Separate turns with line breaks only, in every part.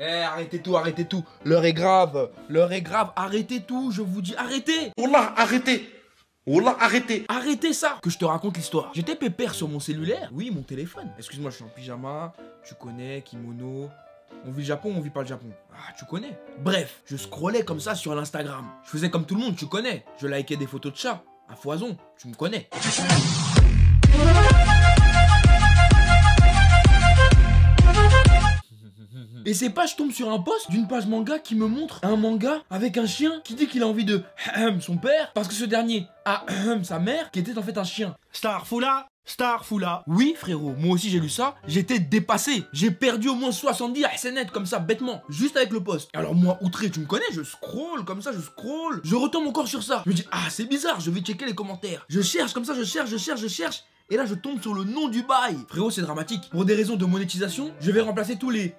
arrêtez tout. L'heure est grave, arrêtez tout, je vous dis, arrêtez.
Wallah, arrêtez. Wallah, arrêtez.
Arrêtez ça. Que je te raconte l'histoire. J'étais pépère sur mon cellulaire. Oui, mon téléphone. Excuse-moi, je suis en pyjama, tu connais, kimono. On vit le Japon, on vit pas le Japon. Ah, tu connais. Bref, je scrollais comme ça sur l'Instagram. Je faisais comme tout le monde, tu connais. Je likais des photos de chats, à foison, tu me connais. Et c'est pas, je tombe sur un post d'une page manga qui me montre un manga avec un chien qui dit qu'il a envie de son père parce que ce dernier a sa mère qui était en fait un chien.
Starfoula.
Oui frérot, moi aussi j'ai lu ça, j'étais dépassé. J'ai perdu au moins 70 SNet comme ça bêtement, juste avec le post. Alors moi outré, tu me connais, je scroll comme ça, je scroll. Je retombe encore sur ça. Je me dis ah c'est bizarre, je vais checker les commentaires. Je cherche comme ça, je cherche. Et là je tombe sur le nom du bail. Frérot c'est dramatique. Pour des raisons de monétisation, je vais remplacer tous les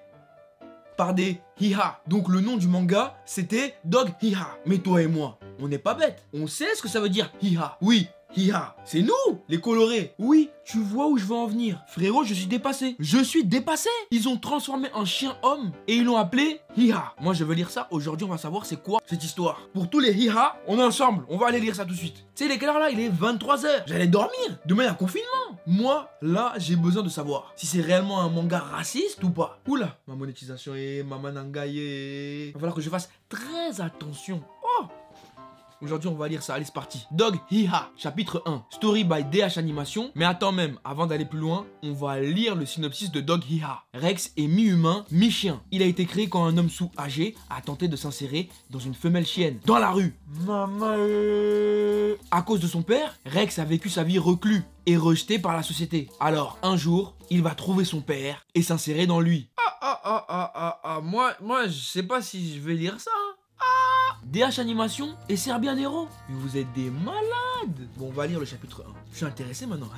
par des hiha. Donc le nom du manga, c'était Dog Hiha. Mais toi et moi, on n'est pas bêtes. On sait ce que ça veut dire hiha. Oui, hiha. C'est nous, les colorés. Oui, tu vois où je veux en venir. Frérot, je suis dépassé. Ils ont transformé un chien homme et ils l'ont appelé hiha. Moi, je veux lire ça. Aujourd'hui, on va savoir c'est quoi cette histoire. Pour tous les hiha, on est ensemble. On va aller lire ça tout de suite. Tu sais, les quelle heure là? Il est 23h. J'allais dormir. Demain, il y a confinement. Moi, là, j'ai besoin de savoir si c'est réellement un manga raciste ou pas. Oula, ma monétisation est mamanangaye. Il va falloir que je fasse très attention. Oh! Aujourd'hui, on va lire ça. Allez, c'est parti. Dog Hiha, chapitre 1. Story by DH Animation. Mais attends même, avant d'aller plus loin, on va lire le synopsis de Dog Hiha. Rex est mi-humain, mi-chien. Il a été créé quand un homme sous âgé a tenté de s'insérer dans une femelle chienne. Dans la rue. Maman. À cause de son père, Rex a vécu sa vie reclus et rejeté par la société. Alors, un jour, il va trouver son père et s'insérer dans lui. Moi, je sais pas si je vais lire ça. DH Animation et Serbian Hero. Mais vous êtes des malades. Bon, on va lire le chapitre 1. Je suis intéressé maintenant.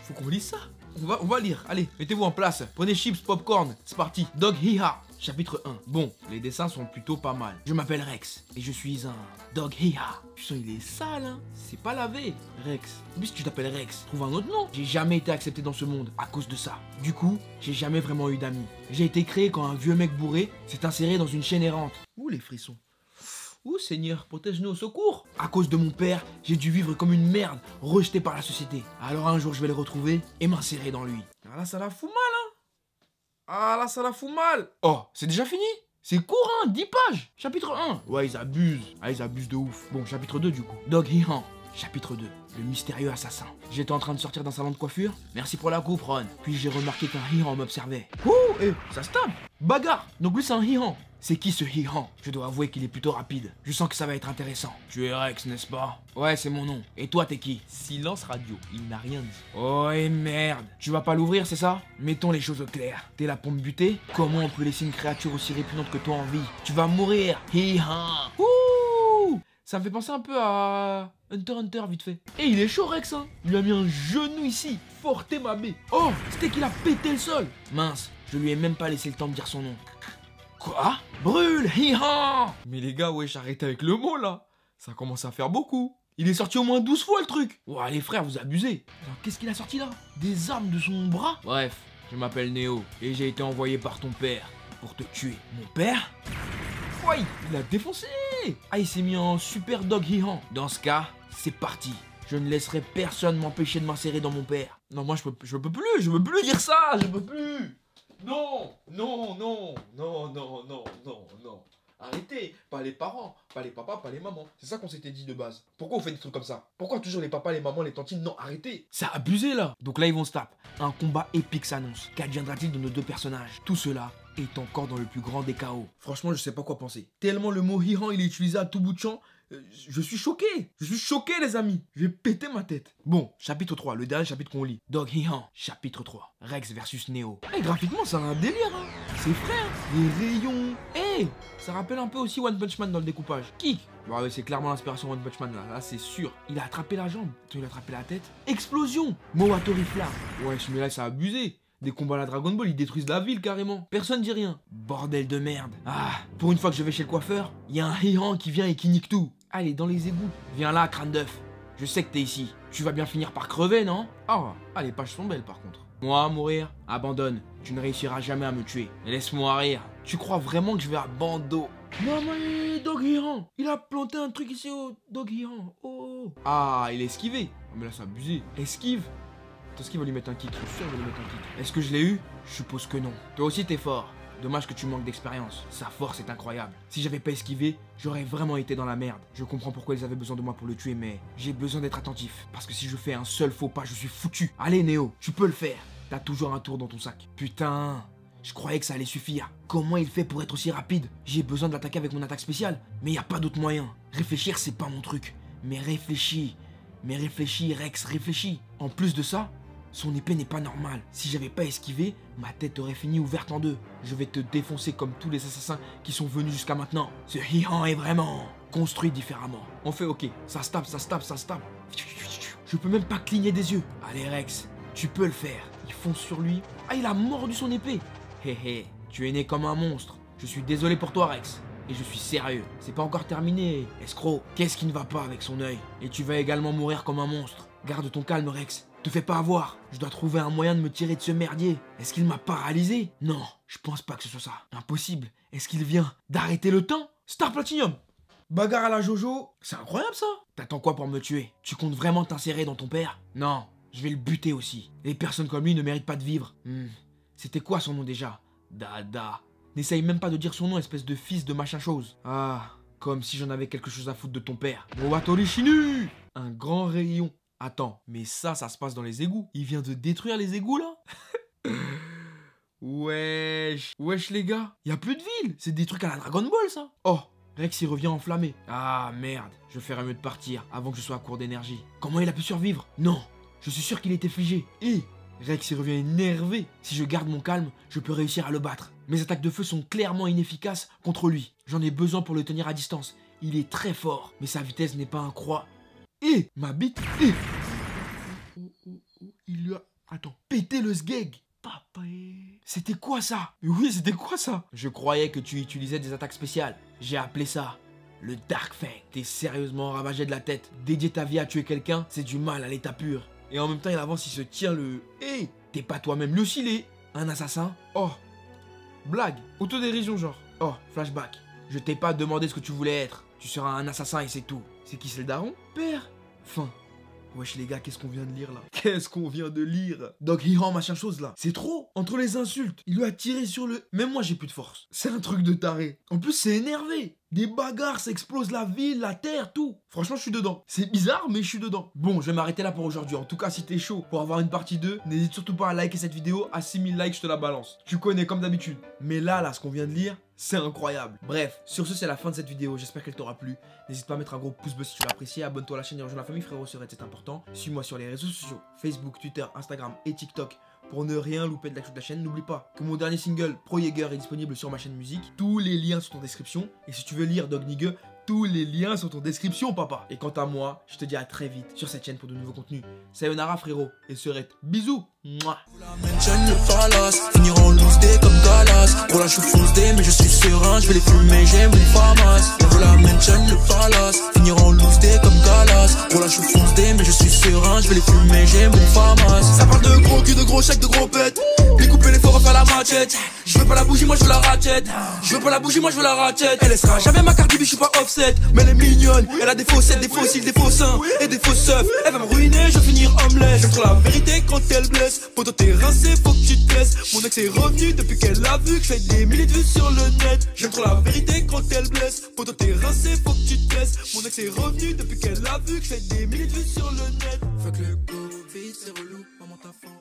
Faut qu'on lise ça. On va lire. Allez, mettez-vous en place. Prenez chips, popcorn. C'est parti. Dog Hiha, chapitre 1. Bon, les dessins sont plutôt pas mal. Je m'appelle Rex et je suis un Dog Hiha. Putain, il est sale, hein. C'est pas lavé. Rex. Puisque tu t'appelles Rex, trouve un autre nom. J'ai jamais été accepté dans ce monde à cause de ça. Du coup, j'ai jamais vraiment eu d'amis. J'ai été créé quand un vieux mec bourré s'est inséré dans une chaîne errante. Ouh, les frissons. Ouh Seigneur, protège-nous au secours. À cause de mon père, j'ai dû vivre comme une merde, rejeté par la société. Alors un jour je vais le retrouver et m'insérer dans lui. Ah là ça la fout mal, hein. Oh, c'est déjà fini? C'est court hein, 10 pages. Chapitre 1. Ouais, ils abusent. Ah, ils abusent de ouf. Bon, chapitre 2 du coup. Dog Hihan. Chapitre 2. Le mystérieux assassin. J'étais en train de sortir d'un salon de coiffure. Merci pour la coupe, Ron. Puis j'ai remarqué qu'un Hihan m'observait. Ouh, ça se tape. Bagarre. Donc lui c'est un Hihan. C'est qui ce Hihan? Je dois avouer qu'il est plutôt rapide. Je sens que ça va être intéressant. Tu es Rex, n'est-ce pas? Ouais, c'est mon nom. Et toi, t'es qui? Silence radio. Il n'a rien dit. Oh, et merde. Tu vas pas l'ouvrir, c'est ça? Mettons les choses au clair. T'es là pour me buter? Comment on peut laisser une créature aussi répugnante que toi en vie? Tu vas mourir. Hihan. Ouh! Ça me fait penser un peu à Hunter x Hunter vite fait. Et il est chaud Rex hein. Il lui a mis un genou ici. Forte ma bé. Oh, c'était qu'il a pété le sol. Mince, je lui ai même pas laissé le temps de dire son nom. Quoi? Brûle, hiha! Mais les gars, wesh, arrêtez avec le mot là. Ça commence à faire beaucoup. Il est sorti au moins 12 fois le truc. Ouah, les frères, vous abusez. Qu'est-ce qu'il a sorti là? Des armes de son bras? Bref, je m'appelle Neo et j'ai été envoyé par ton père pour te tuer. Mon père? Ouais, il a défoncé. Ah, il s'est mis en super dog hihan. Dans ce cas, c'est parti. Je ne laisserai personne m'empêcher de m'insérer dans mon père. Non, moi je peux plus dire ça, je peux plus. Non. Arrêtez, pas les parents, pas les papas, pas les mamans. C'est ça qu'on s'était dit de base. Pourquoi on fait des trucs comme ça? Pourquoi toujours les papas, les mamans, les tantines? Non, arrêtez. C'est abusé là. Donc là, ils vont se taper. Un combat épique s'annonce. Qu'adviendra-t-il de nos deux personnages? Tout cela est encore dans le plus grand des chaos. Franchement, je sais pas quoi penser. Tellement le mot hihan, il est utilisé à tout bout de champ. Je suis choqué. Les amis. Je vais péter ma tête. Bon, chapitre 3, le dernier chapitre qu'on lit. Dog Hihan, chapitre 3. Rex versus Neo. Graphiquement, ça a un délire, hein. C'est frais, hein. Les rayons. Ça rappelle un peu aussi One Punch Man dans le découpage. Kick. Bah ouais, c'est clairement l'inspiration One Punch Man là, c'est sûr. Il a attrapé la jambe. Il a attrapé la tête. Explosion. Mowatori Flamme. Ouais, mais là, ça a abusé. Des combats à la Dragon Ball, ils détruisent la ville carrément. Personne dit rien. Bordel de merde. Ah, pour une fois que je vais chez le coiffeur, il y a un Hihan qui vient et qui nique tout. Allez, dans les égouts. Viens là, crâne d'œuf. Je sais que t'es ici. Tu vas bien finir par crever, non? Ah, les pages sont belles par contre. Moi, mourir? Abandonne. Tu ne réussiras jamais à me tuer. Laisse-moi rire. Tu crois vraiment que je vais à Bando? Maman, Dog Hiran, il a planté un truc ici au Dog Hiran. Oh. Ah, il a esquivé. Mais là, c'est abusé. Esquive. Est-ce qu'il va lui mettre un kick? Je suis sûr qu'il va lui mettre un kick. Est-ce que je l'ai eu? Je suppose que non. Toi aussi, t'es fort. Dommage que tu manques d'expérience. Sa force est incroyable. Si j'avais pas esquivé, j'aurais vraiment été dans la merde. Je comprends pourquoi ils avaient besoin de moi pour le tuer, mais j'ai besoin d'être attentif. Parce que si je fais un seul faux pas, je suis foutu. Allez, Néo, tu peux le faire. T'as toujours un tour dans ton sac. Putain, je croyais que ça allait suffire. Comment il fait pour être aussi rapide? J'ai besoin de l'attaquer avec mon attaque spéciale, mais y a pas d'autre moyen. Réfléchir, c'est pas mon truc. Mais réfléchis, Rex, réfléchis. En plus de ça, son épée n'est pas normale. Si j'avais pas esquivé, ma tête aurait fini ouverte en deux. Je vais te défoncer comme tous les assassins qui sont venus jusqu'à maintenant. Ce Hihan est vraiment construit différemment. On fait ok, ça se tape. Je peux même pas cligner des yeux. Allez Rex, tu peux le faire. Il fonce sur lui. Ah, il a mordu son épée. Hé hé, tu es né comme un monstre. Je suis désolé pour toi Rex. Et je suis sérieux. C'est pas encore terminé, escroc. Qu'est-ce qui ne va pas avec son œil? Et tu vas également mourir comme un monstre. Garde ton calme Rex. Te fais pas avoir. Je dois trouver un moyen de me tirer de ce merdier. Est-ce qu'il m'a paralysé? Non, je pense pas que ce soit ça. Impossible. Est-ce qu'il vient d'arrêter le temps? Star Platinum. Bagarre à la Jojo. C'est incroyable ça. T'attends quoi pour me tuer? Tu comptes vraiment t'insérer dans ton père? Non, je vais le buter aussi. Les personnes comme lui ne méritent pas de vivre. C'était quoi son nom déjà? Dada. N'essaye même pas de dire son nom, espèce de fils de machin chose. Ah, comme si j'en avais quelque chose à foutre de ton père. Mowatori Shinu. Un grand rayon. Attends, mais ça se passe dans les égouts. Il vient de détruire les égouts, là? Wesh les gars. Y a plus de ville. C'est des trucs à la Dragon Ball, ça. Oh, Rex, il revient enflammé. Ah, merde. Je ferais mieux de partir avant que je sois à court d'énergie. Comment il a pu survivre? Non, je suis sûr qu'il était figé. Et Rex, il revient énervé. Si je garde mon calme, je peux réussir à le battre. Mes attaques de feu sont clairement inefficaces contre lui. J'en ai besoin pour le tenir à distance. Il est très fort, mais sa vitesse n'est pas un croix. Et ma bite, il lui a... Attends, pété le sgeg. Papa. C'était quoi ça? Oui, c'était quoi ça? Je croyais que tu utilisais des attaques spéciales. J'ai appelé ça le Dark Fang. T'es sérieusement ravagé de la tête. Dédier ta vie à tuer quelqu'un, c'est du mal à l'état pur. Et en même temps, il avance, il se tient le... T'es pas toi-même le chilé. Un assassin? Oh. Blague. Autodérision genre. Oh, flashback. Je t'ai pas demandé ce que tu voulais être. Tu seras un assassin et c'est tout. C'est qui, c'est le daron? Père. Fin. Wesh les gars, qu'est-ce qu'on vient de lire là? Qu'est-ce qu'on vient de lire? Dog Hiran machin chose là. C'est trop. Entre les insultes, il lui a tiré sur le... Même moi j'ai plus de force. C'est un truc de taré. En plus c'est énervé. Des bagarres, ça explose la ville, la terre, tout. Franchement je suis dedans. C'est bizarre mais je suis dedans. Bon, je vais m'arrêter là pour aujourd'hui. En tout cas si t'es chaud pour avoir une partie 2, n'hésite surtout pas à liker cette vidéo. À 6000 likes je te la balance. Tu connais comme d'habitude. Mais là ce qu'on vient de lire, c'est incroyable. Bref, sur ce c'est la fin de cette vidéo. J'espère qu'elle t'aura plu. N'hésite pas à mettre un gros pouce bleu si tu l'as apprécié. Abonne-toi à la chaîne et rejoins la famille frérot, c'est important. Suis-moi sur les réseaux sociaux, Facebook, Twitter, Instagram et TikTok pour ne rien louper de l'actu de la chaîne. N'oublie pas que mon dernier single Pro Jaeger est disponible sur ma chaîne musique. Tous les liens sont en description. Et si tu veux lire Dog Nigga, tous les liens sont en description papa. Et quant à moi, je te dis à très vite sur cette chaîne pour de nouveaux contenus. Sayonara frérot et serette. Bisous. Mouah.
Finiront loose day comme Dallas. Pour la chou fonce day, mais je suis serein, je vais les fumer, j'aime les famas. On veut la mention, le palace. Finiront loose day comme Dallas. Pour la chou fonce day, mais je suis serein, je vais les fumer, j'aime les famas. Ça parle de gros cul, de gros chèques, de gros pètes. Découper les forts, refaire la machette. Je veux pas la bougie, moi je veux la ratchet. Je veux pas la bougie, moi je veux la ratchet. Elle sera jamais ma carte, je suis pas offset. Mais elle est mignonne, elle a des faussettes, des fossiles, des faux seins et des fausses seufs. Elle va me ruiner, je vais finir homeless. J'aime trop la vérité quand elle blesse. Poto t'es rincé, faut que tu te laisses. Mon ex est revenu depuis qu'elle a vu que je fais des milliers de vues sur le net. J'aime trop la vérité quand elle blesse. Poto t'es rincé, faut que tu te laisses. Mon ex est revenu depuis qu'elle a vu que je fais des milliers de vues sur le net. Fuck le Covid, c'est relou, maman t'as faim.